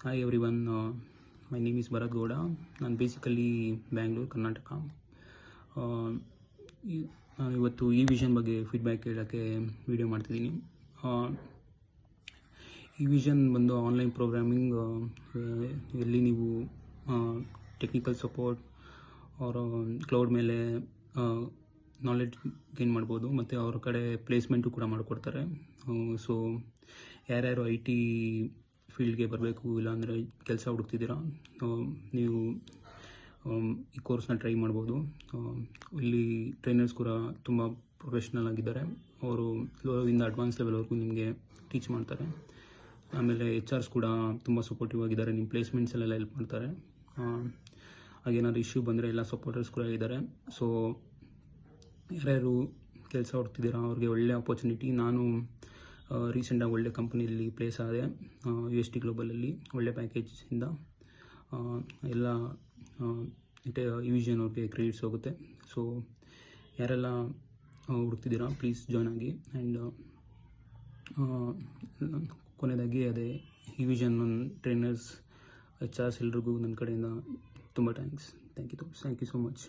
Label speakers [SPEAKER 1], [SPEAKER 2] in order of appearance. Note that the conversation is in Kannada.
[SPEAKER 1] Hi everyone, my name is Bharat Gowda. ನಾನು ಬೇಸಿಕಲಿ ಬ್ಯಾಂಗ್ಳೂರು ಕರ್ನಾಟಕ. ನಾನು ಇವತ್ತು ಈ ವಿಷನ್ ಬಗ್ಗೆ ಫೀಡ್ಬ್ಯಾಕ್ ಹೇಳೋಕ್ಕೆ ವಿಡಿಯೋ ಮಾಡ್ತಿದ್ದೀನಿ. ಈ ವಿಷನ್ ಬಂದು ಆನ್ಲೈನ್ ಪ್ರೋಗ್ರಾಮಿಂಗ್, ಎಲ್ಲಿ ನೀವು ಟೆಕ್ನಿಕಲ್ ಸಪೋರ್ಟ್ ಅವರ ಕ್ಲೌಡ್ ಮೇಲೆ ನಾಲೆಡ್ಜ್ ಗೇನ್ ಮಾಡ್ಬೋದು ಮತ್ತು ಅವ್ರ ಕಡೆ ಪ್ಲೇಸ್ಮೆಂಟು ಕೂಡ ಮಾಡಿಕೊಡ್ತಾರೆ. ಸೊ ಯಾರ್ಯಾರು ಐ ಟಿ ಫೀಲ್ಡ್ಗೆ ಬರಬೇಕು, ಇಲ್ಲಾಂದರೆ ಕೆಲಸ ಹುಡುಕ್ತಿದ್ದೀರಾ, ನೀವು ಈ ಕೋರ್ಸ್ನ ಟ್ರೈ ಮಾಡ್ಬೋದು. ಇಲ್ಲಿ ಟ್ರೈನರ್ಸ್ ಕೂಡ ತುಂಬ ಪ್ರೊಫೆಷ್ನಲ್ ಆಗಿದ್ದಾರೆ. ಅವರು ಲೋವಿಂದ ಅಡ್ವಾನ್ಸ್ ಲೆವೆಲ್ವರೆಗೂ ನಿಮಗೆ ಟೀಚ್ ಮಾಡ್ತಾರೆ. ಆಮೇಲೆ HR ಕೂಡ ತುಂಬ ಸಪೋರ್ಟಿವ್ ಆಗಿದ್ದಾರೆ, ನಿಮ್ಮ ಪ್ಲೇಸ್ಮೆಂಟ್ಸಲ್ಲೆಲ್ಲ ಹೆಲ್ಪ್ ಮಾಡ್ತಾರೆ. ಹಾಗೇನಾದ್ರು ಇಶ್ಯೂ ಬಂದರೆ ಎಲ್ಲ ಸಪೋರ್ಟರ್ಸ್ ಕೂಡ ಇದ್ದಾರೆ. ಸೊ ಯಾರ್ಯಾರು ಕೆಲಸ ಹುಡುಕ್ತಿದ್ದೀರಾ ಅವ್ರಿಗೆ ಒಳ್ಳೆ ಆಪರ್ಚುನಿಟಿ. ನಾನು ರೀಸೆಂಟಾಗಿ ಒಳ್ಳೆ ಕಂಪ್ನಿಯಲ್ಲಿ ಪ್ಲೇಸ್ ಆದೆ, UST ಗ್ಲೋಬಲಲ್ಲಿ ಒಳ್ಳೆ ಪ್ಯಾಕೇಜಿಂದ. ಎಲ್ಲ ಈ ವಿಷನ್ ಅವ್ರಿಗೆ ಕ್ರೆಡಿಟ್ಸ್ ಹೋಗುತ್ತೆ. ಸೊ ಯಾರೆಲ್ಲ ಹುಡುಕ್ತಿದ್ದೀರಾ ಪ್ಲೀಸ್ ಜಾಯ್ನ್ ಆಗಿ. ಆ್ಯಂಡ್ ಕೊನೆಯದಾಗಿ ಅದೇ ಈ ವಿಷನ್ ಟ್ರೈನರ್ಸ್, HRs ಎಲ್ರಿಗೂ ನನ್ನ ಕಡೆಯಿಂದ ತುಂಬ thanks. Thank you so much.